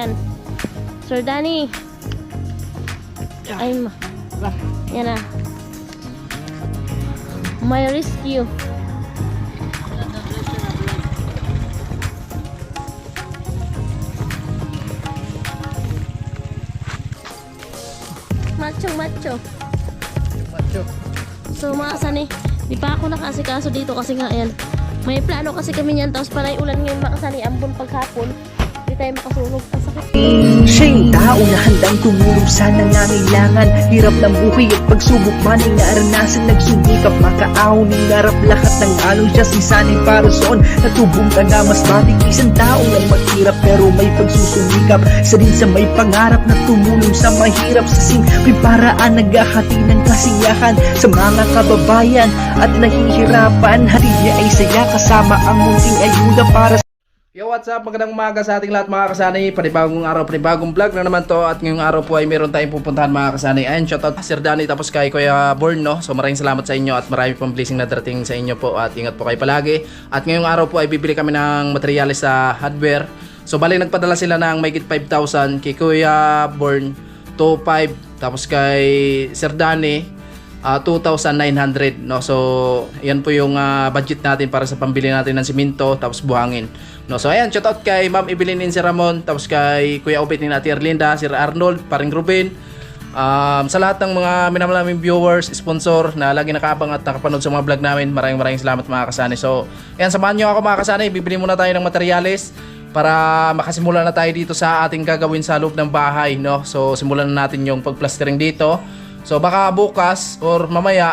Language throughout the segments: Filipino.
Yan. Sir Danny. Ay, yan na. My rescue. Macho. So mga kasani, di pa ako nakasikaso dito kasi nga yan. May plano kasi kami niyan, tapos panay ulan ngayon mga kasani, ambon paghapon. Di tayo makasunog. Pasakit. Siya yung tao na handang tumulong sa nangangailangan. Hirap ng buhay at pagsubok man ay naranasan. Nagsumikap makaahon ng narap lahat ng alon. Siya sisanay para soon. Natubong ka na mas matik. Isang tao lang maghirap pero may pagsusumikap. Isa din sa may pangarap na tumulong sa mahirap. Sa simpleng paraan naghahati ng kasiyahan sa mga kababayan at nahihirapan. Hati niya ay saya kasama ang munting ayuda para sa Yo, what's up? Magandang umaga sa ating lahat mga kasanay. Panibagong araw, panibagong vlog na naman to. At ngayong araw po ay meron tayong pupuntahan mga kasanay. Ayan, shoutout Sir Danny tapos kay Kuya Born, no? So maraming salamat sa inyo at marami pong blessing na darating sa inyo po. At ingat po kayo palagi. At ngayong araw po ay bibili kami ng materyales sa hardware. So bali nagpadala sila ng mahigit 5,000 kay Kuya Born, 2,500. Tapos kay Sir Danny, 2,900, no? So yan po yung budget natin para sa pambili natin ng simento tapos buhangin, no? So ayan, shout out kay Ma'am Evelyn Sir Ramon, tapos kay Kuya Obet ni Ate Erlinda, Sir Arnold, paring Ruben, sa lahat ng mga minamalaming viewers, sponsor na lagi nakaabang at nakapanood sa mga vlog namin. Maraming salamat mga kasani. So ayan, samahan nyo ako mga kasani. Bibili muna tayo ng materyales para makasimula na tayo dito sa ating gagawin sa loob ng bahay, no? So simulan na natin yung pagplastering dito. So baka bukas or mamaya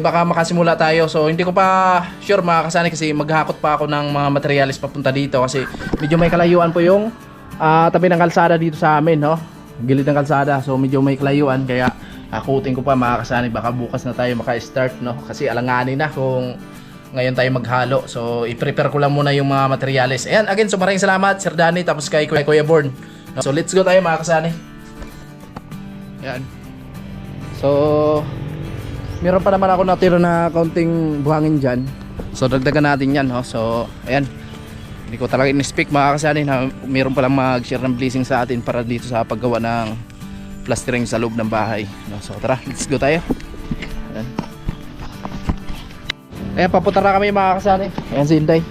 baka makasimula tayo. So hindi ko pa sure mga kasani kasi maghakot pa ako ng mga materyales papunta dito kasi medyo may kalayuan po yung tabi ng kalsada dito sa amin, no? Gilid ng kalsada. So medyo may kalayuan kaya hakutin ko pa mga kasani, baka bukas na tayo maka-start, no? Kasi alanganin na kung ngayon tayo maghalo. So i-prepare ko lang muna yung mga materyales. Ayan, again, so maraming salamat Sir Danny tapos kay Kuya Born. So let's go tayo mga kasani. Ayan. So meron pa naman ako natira na kaunting buhangin dyan. So dagdagan natin yan, no? So ayan, hindi ko talaga in-speak mga kasani na meron palang mag-share ng blessing sa atin para dito sa paggawa ng plastering sa loob ng bahay, no? So tara, let's go tayo. Ayan, papunta na kami mga kasani. Ayan si Inday.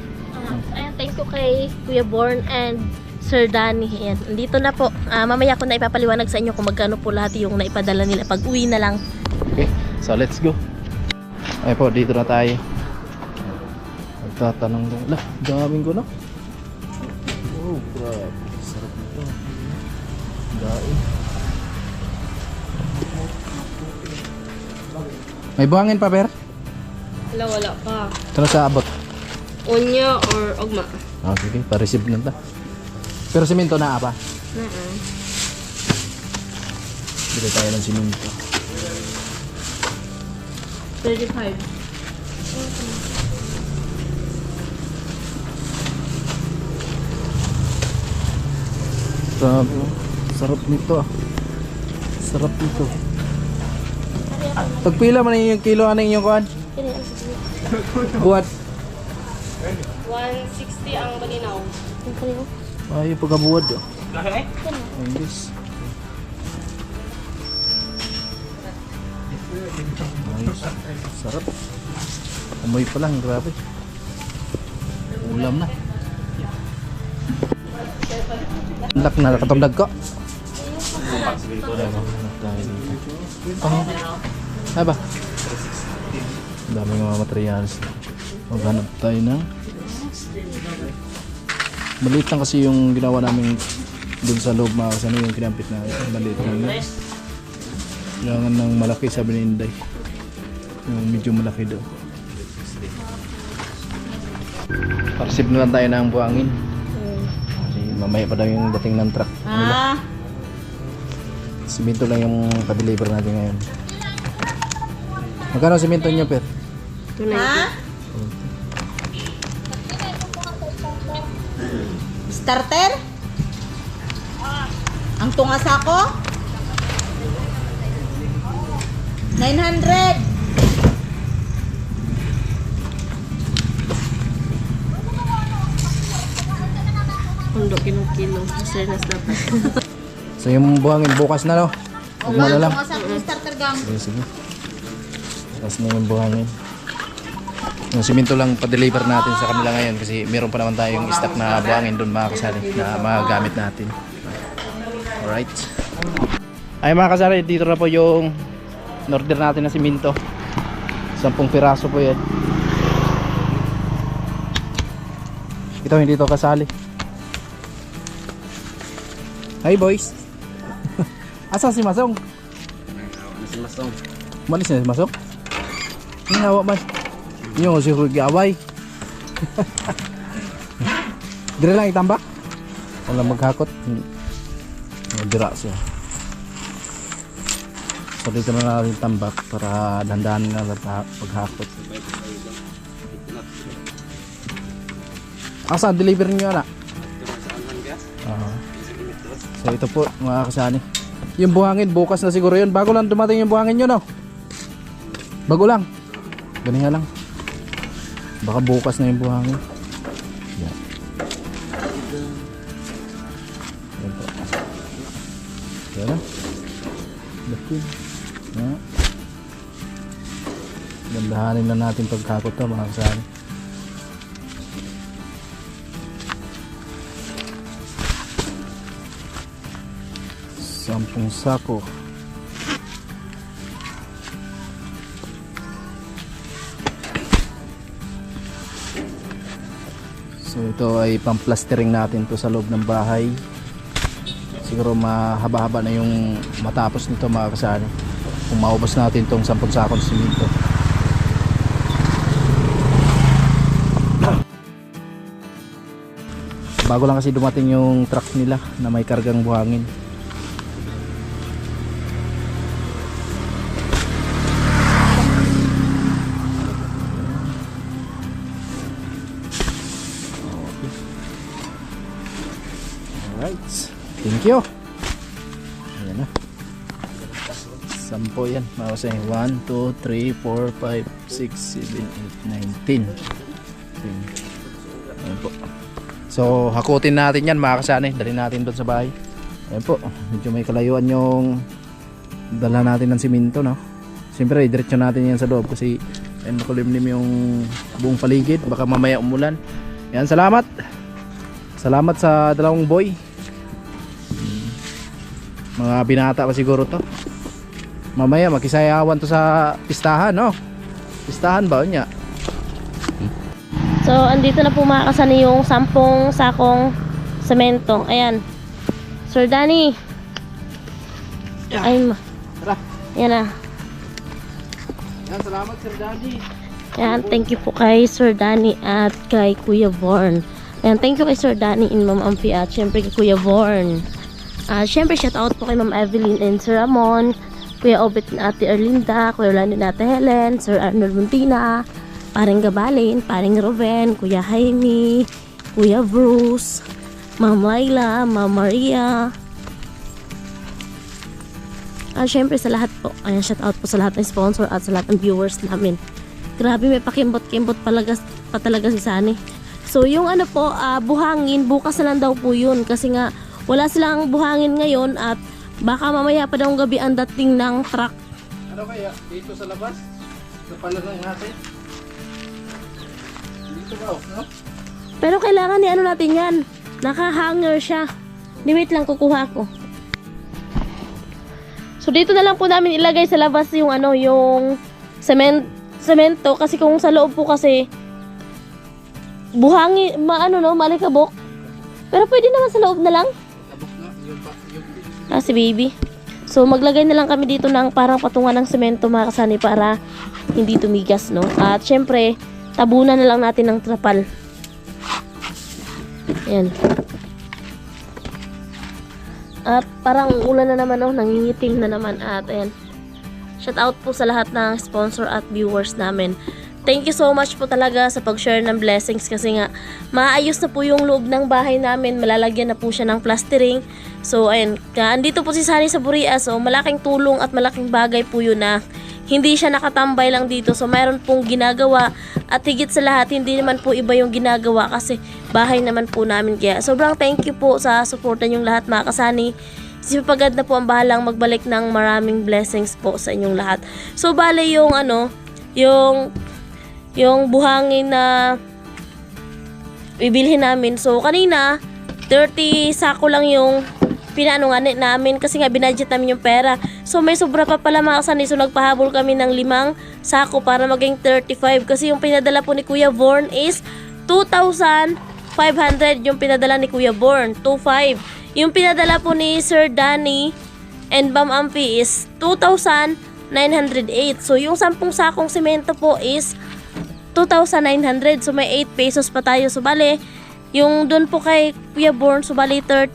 Ayan, thank you kay Kuya Born and Sir Danny. Ayan, dito na po. Mamaya ko na ipapaliwanag sa inyo kung magkano po lahat yung naipadala nila pag uwi na lang. Okay, so let's go. Ay po, dito na tayo. Magtatanong lang. Lah, daming ko na. Oh, grabe. Sarap nito. Daing. May buhangin pa, Ber? Wala pa. Ito na sa abot. Onya or ogma? Sige, pa-receive na ta. Pero simento na pa? Bili tayo ng simento. 35. Grabe, sarap nito ah. Sarap nito. Pagpila man yung kilo, ano yung kuhan? Buhat? 160 ang balinaw. Ay, pagkabuwad oh. Ay, yes. Nice. Sarap. Amoy pa lang, grabe. Ulam na. Lak na nakatundag ko. Ay ba? Daming mga materials. Maghanap tayo ng maliit lang kasi yung ginawa namin dun sa loob mga kasano, yung kinampit na maliit lang yun. Kailangan ng malaki, sabi ni Inday. Yung medyo malaki daw. Parsip na lang tayo ng buhangin. Kasi mamaya pa daw yung dating ng truck. Simento lang yung pa-deliver natin ngayon. Magkano simento nyo, Per? 290. Starter? Ang tunga sako? 900. do kilo. Sernas dapat. So yung buhangin bukas na, no? Huwag mo na lang. Tunga sa akong starter gang. Sige. Bukas na yung buhangin. Yung simento lang pa-deliver natin sa kanila ngayon kasi meron pa naman tayong stock na buhangin doon mga kasari na magagamit natin. Alright. Ay mga kasari, dito na po yung order natin na simento. 10 piraso po yan. Ito hindi to kasali. Hi boys. Asa si Masong? Si Masong. Malis na si Masong? Hinawa man. Yung si Rugi Away. Dire lang itambak. Wala maghakot. Dira siya. So dito na natin tambak para dandahan na paghakot. Asa deliver niyo na? So ito po mga kasani. Yung buhangin bukas na siguro yun. Bago lang dumating yung buhangin nyo, no? Bago lang. Ganun nga lang. Baka bukas na yung buhangin. Yan. Yan po. Yan na. Bakit? Yan. Gandahanin na natin pagkakot to mga kasani. Sampung sako. So ito ay pamplastering natin to sa loob ng bahay. Siguro mahaba-haba na yung matapos nito mga kasani. Kung maubos natin tong 10 sakong simento. Bago lang kasi dumating yung truck nila na may kargang buhangin. Alright, thank you. Ayan na. 10 yan. Mawasay 1, 2, 3, 4, 5, 6, 7, 8, 9, 10. Ayan po. So hakutin natin yan mga kasani. Dali natin doon sa bahay. Ayan po. Medyo may kalayuan yung dala natin ng simento, no? Siyempre diretso natin yan sa loob kasi ayan, makulimlim yung buong paligid. Baka mamaya umulan. Ayan, salamat. Salamat sa dalawang boy. Mga binata pa siguro to. Mamaya makisayawan to sa pistahan, no? Pistahan ba niya? So, andito na po mga kasani yung 10 sakong semento. Ayan. Sir Danny. Ay, Tara. Ayan na. Yan, salamat Sir Daddy. Ayan, thank you po kay Sir Danny at kay Kuya Vorn. Ayan, thank you kay Sir Danny and Ma'am Amphi at syempre kay Kuya Vorn. Syempre, shout out po kay Ma'am Evelyn and Sir Ramon, Kuya Obet and Ate Erlinda, Kuya Orlando and Ate Helen, Sir Arnold Muntina, Paring Gabalin, Paring Ruben, Kuya Jaime, Kuya Bruce, Ma'am Laila, Ma'am Maria. Syempre sa lahat po, ayan, shout out po sa lahat ng sponsor at sa lahat ng viewers namin. Grabe, may pakimbot-kimbot pa talaga si Sunny. So yung ano po, buhangin, bukas na lang daw po yun kasi nga wala silang buhangin ngayon at baka mamaya pa daw gabi ang dating ng truck. Ano kaya? Dito sa labas? Napalan lang natin. Dito ba? No? Pero kailangan ni ano natin yan. Naka-hanger siya. Di wait lang, kukuha ko. So dito na lang po namin ilagay sa labas yung ano, yung semento kasi kung sa loob po kasi buhangin, malikabok. Pero pwede naman sa loob na lang. Si baby. So maglagay na lang kami dito ng parang patungan ng semento mga kasani para hindi tumigas, no? At syempre, tabunan na lang natin ng trapal. Ayan. At parang ulan na naman, no? Nangingitim na naman. At ayan. Shout out po sa lahat ng sponsor at viewers namin. Thank you so much po talaga sa pag-share ng blessings kasi nga maayos na po yung loob ng bahay namin. Malalagyan na po siya ng plastering. So ayun, andito po si Sunny sa Buria. So malaking tulong at malaking bagay po yun na hindi siya nakatambay lang dito. So mayroon pong ginagawa at higit sa lahat hindi naman po iba yung ginagawa kasi bahay naman po namin. Kaya sobrang thank you po sa suporta niyong lahat mga kasani. Si Papagad na po ang bahalang magbalik ng maraming blessings po sa inyong lahat. So bale yung yung buhangin na bibilhin namin. So kanina 30 sako lang yung pinano nga namin kasi nga binudget namin yung pera. So may sobra pa pala mga kasani. So nagpahabol kami ng 5 sako para maging 35 kasi yung pinadala po ni Kuya Born is 2,500 yung pinadala ni Kuya Born. 2,500. Yung pinadala po ni Sir Danny and Ma'am Ampi is 2,908. So yung 10 sakong semento po is 2,900. So may 8 pesos pa tayo. So bale, yung doon po kay Kuya Born, so bale 35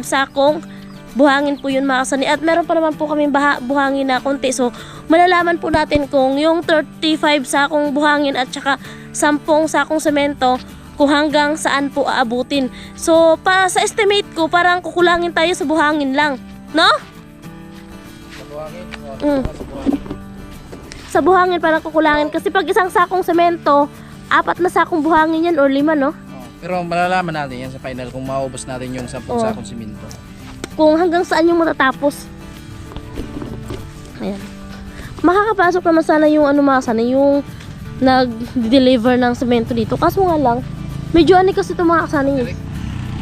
sakong buhangin po yun mga kasani. At meron pa naman po kaming buhangin na konti. So malalaman po natin kung yung 35 sakong buhangin at saka 10 sakong semento kung hanggang saan po aabutin. So, sa estimate ko, parang kukulangin tayo sa buhangin lang. No? Sa buhangin? Sa buhangin parang kukulangin. Kasi pag isang sakong semento, 4 na sakong buhangin yan or 5, no? Pero malalaman natin yan sa final kung maubos natin yung 10 sakong siminto. Kung hanggang saan yung matatapos. Ayan. Makakapasok naman sana yung yung nag-deliver ng semento dito. Kaso nga lang, medyo kasi ito mga kasani.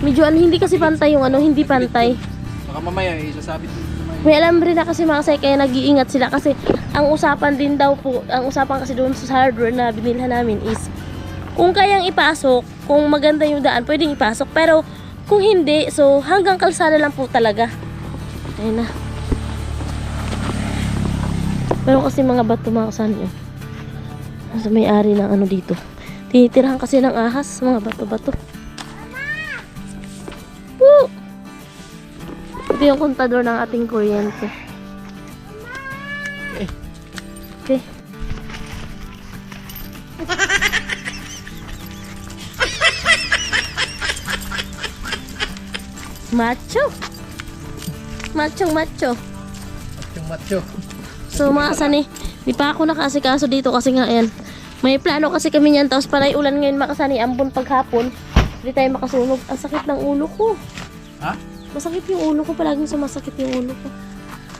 Medyo hindi kasi pantay yung hindi pantay. Baka mamaya isasabit sa may... May alam rin na kasi mga kasay kaya nag-iingat sila kasi ang usapan din daw po, ang usapan kasi doon sa hardware na binilhan namin is kung kayang ipasok, kung maganda yung daan, pwedeng ipasok. Pero kung hindi, so hanggang kalsada lang po talaga. Ayun na. Pero kasi mga bato mga kasani yun. So may-ari ng dito. Tinitirahan kasi ng ahas, mga bato-bato. Woo! Ito yung kontador ng ating kuryente. Okay. Macho. Macho. So mga kasani, di pa ako nakasikaso dito kasi nga yan. May plano kasi kami niyan, tapos panay ulan ngayon makasani, ambon paghapon. Hindi tayo makasunog. Ang sakit ng ulo ko. Ha? Masakit yung ulo ko, palaging sumasakit yung ulo ko.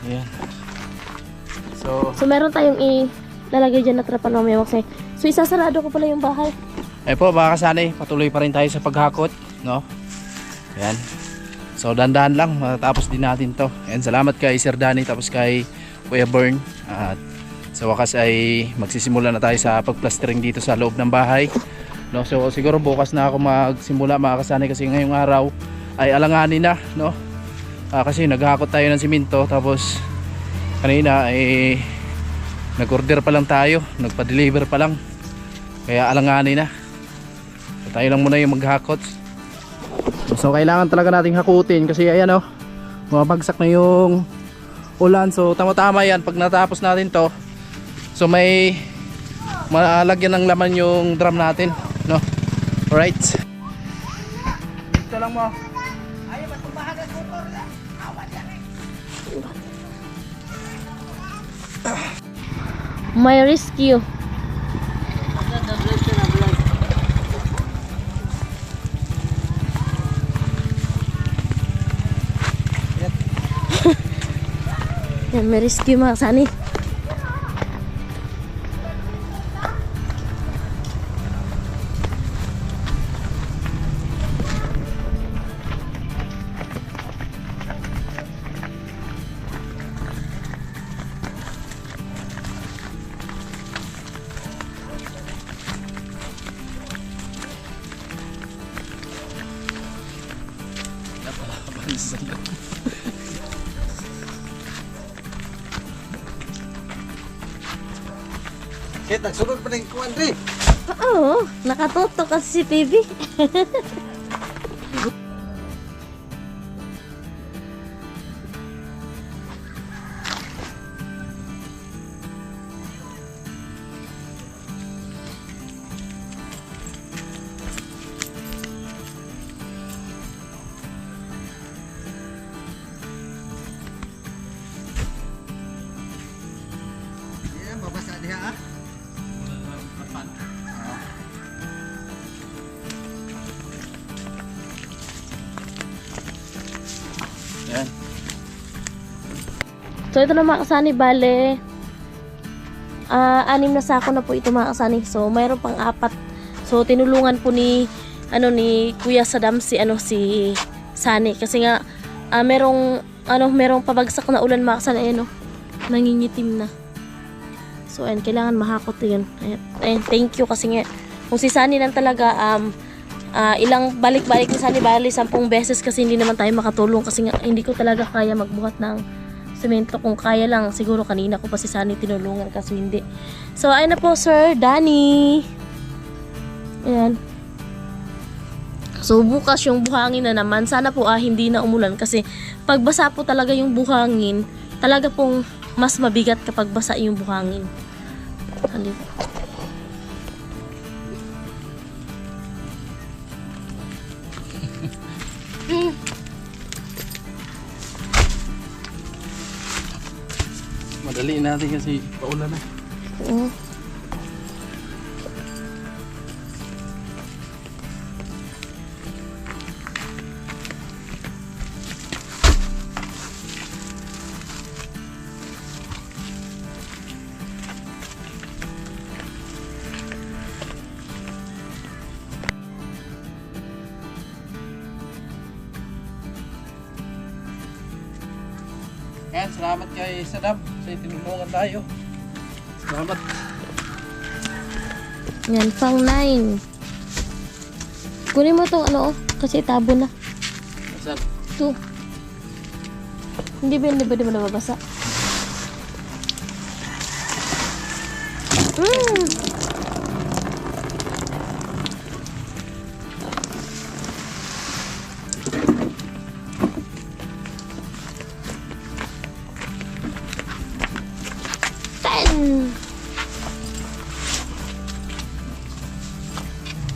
Ayan. So meron tayong ilalagay dyan na trapan mamaya kasi. So isasarado ko pala yung bahay. Po mga kasani, patuloy pa rin tayo sa paghakot, no? Ayan. So dandahan lang, matapos din natin to. And salamat kay Sir Danny, tapos kay Kuya Born. At sa wakas ay magsisimula na tayo sa pagplastering dito sa loob ng bahay, no? So siguro bukas na ako magsimula mga kasani kasi ngayong araw ay alanganin na, no? Kasi naghakot tayo ng simento, tapos kanina ay nag-order pa lang tayo, nagpa-deliver pa lang, kaya alanganin na. So, tayo lang muna yung maghakot. So kailangan talaga nating hakutin kasi ayan, bumabagsak na yung ulan. So tama-tama yan pag natapos natin to. So may malagyan ng laman yung drum natin, no? Alright. Dito lang mo. Ayaw matumbahan ang motor na. Awan yan May rescue. Yan, may rescue mga kasani. Kaya nagsunod pa ng kuwan rin. Oo, nakatutok kasi si TV. So ito na mga kasani, bale 6 na sako na po ito mga kasani. So mayroon pang 4. So tinulungan po ni Kuya Saddam si Sani kasi nga merong pabagsak na ulan mga kasani, ayan, nangingitim na. So ayan, kailangan mahakot 'yun. Ayan, thank you kasi nga kung si Sani lang talaga ilang balik-balik ni Sani, bali 10 beses kasi hindi naman tayo makatulong kasi nga hindi ko talaga kaya magbuhat ng semento. Kung kaya lang siguro kanina ko pa si Sani tinulungan kasi hindi. So ayun na po Sir Danny. Ayan. So bukas yung buhangin na naman. Sana po hindi na umulan kasi pag basa po talaga yung buhangin, talaga pong mas mabigat kapag basa yung buhangin. Madali natin kasi paulan na. Ayan, salamat kay Saddam sa tinulungan tayo. Salamat. Yan, pang 9. Kunin mo itong kasi tabo na. Saan? Ito. Hindi ba mo nababasa?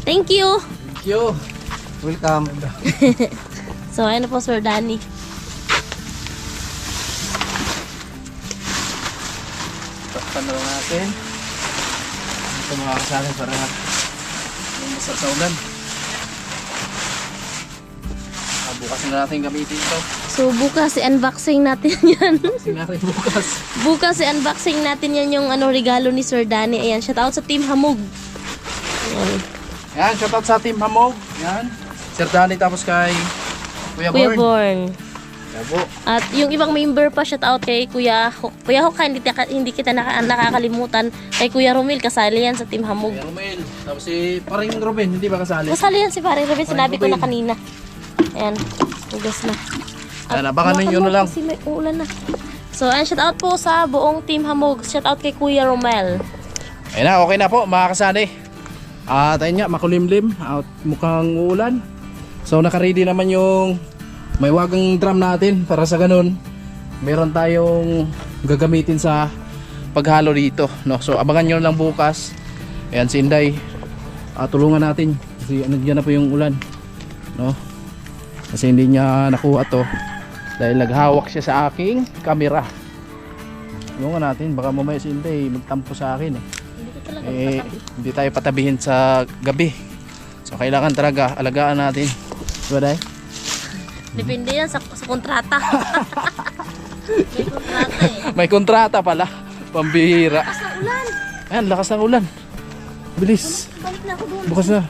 Thank you. Thank you. Welcome. So ayun na po Sir Danny. Takpan na lang natin. Ito mga kasama para masarap sa ulan. Bukas na natin gamitin ito. So bukas i-unboxing natin yan. Sinari bukas. Bukas i-unboxing natin yan yung regalo ni Sir Danny. Ayan, shout out sa Team Hamog. Ayan. Yan, shoutout sa Team Hamog. Yan. Sir Danny tapos kay Kuya Kuya Born. Born. Yabo. At yung ibang member pa, shout out kay Kuya Hook. Kuya Hook, hindi kita nakakalimutan. Kay Kuya Romil, kasali yan sa Team Hamog. Kuya Romel. Tapos si Paring Ruben, hindi ba kasali? Kasali yan si Paring Robin, sinabi ko na Robin. kanina. Ayan, tugas na. Ayan, abangan ninyo na lang. Kasi may ulan na. So, ayan, shout out po sa buong Team Hamog. Shout out kay Kuya Romel. Ayun na, okay na po mga kasali. At ayun nga, makulimlim at mukhang uulan. So naka-ready naman yung may wagang drum natin para sa ganun meron tayong gagamitin sa paghalo dito, no? So abangan nyo lang bukas. Ayan si Inday, tulungan natin kasi nandiyan na po yung ulan, no? Kasi hindi niya nakuha to dahil naghawak siya sa aking camera. Tulungan natin, baka mamaya si Inday magtampo sa akin hindi tayo patabihin sa gabi. So kailangan talaga alagaan natin. Diba Day? Depende yan sa kontrata. May kontrata May kontrata pala. Pambihira. Lakas ng ulan. Ayan, lakas ng ulan. Bilis. Balik na ako doon. Bukas na.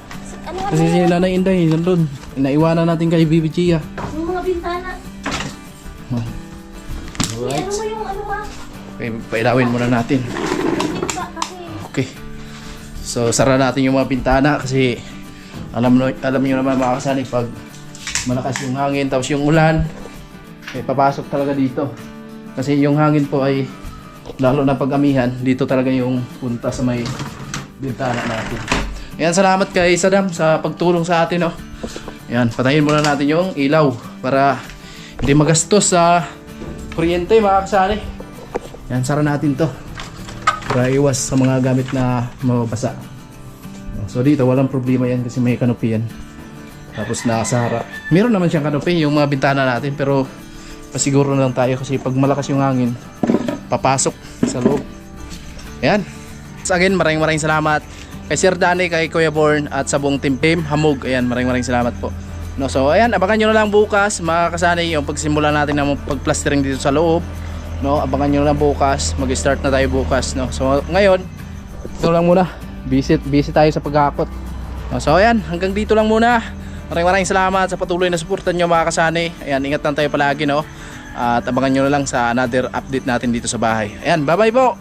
Kasi si Nanay Inday nandun. Naiwanan natin kay Bibi Chia. Yung mga bintana. Alright. Ano mo yung Okay, pailawin muna natin. Okay. So sara natin yung mga bintana kasi alam niyo naman mga kasani, pag malakas yung hangin tapos yung ulan, papasok talaga dito. Kasi yung hangin po ay lalo na pag amihan, dito talaga yung punta sa may bintana natin. Ayan, salamat kay Saddam sa pagtulong sa atin, oh. Ayan, patayin muna natin yung ilaw para hindi magastos sa kuryente mga kasani. Ayan, sara natin to para iwas sa mga gamit na mababasa. So dito walang problema yan kasi may kanopi yan. Tapos nakasara. Meron naman siyang kanopi yung mga bintana natin, pero pasiguro na lang tayo kasi pag malakas yung hangin papasok sa loob. Ayan. So again, maraming salamat kay Sir Danny, kay Kuya Born at sa buong Team Hamog. Ayan, maraming salamat po. No, so ayan, abangan nyo na lang bukas mga kasani yung pagsimula natin ng pagplastering dito sa loob. no? Abangan nyo lang bukas, mag-start na tayo bukas, no? So ngayon, ito lang muna, busy tayo sa paghakot, no? So ayan, hanggang dito lang muna. Maraming salamat sa patuloy na suportan nyo mga kasani. Ayan, ingat lang tayo palagi, no? At abangan nyo na lang sa another update natin dito sa bahay. Ayan, bye bye po.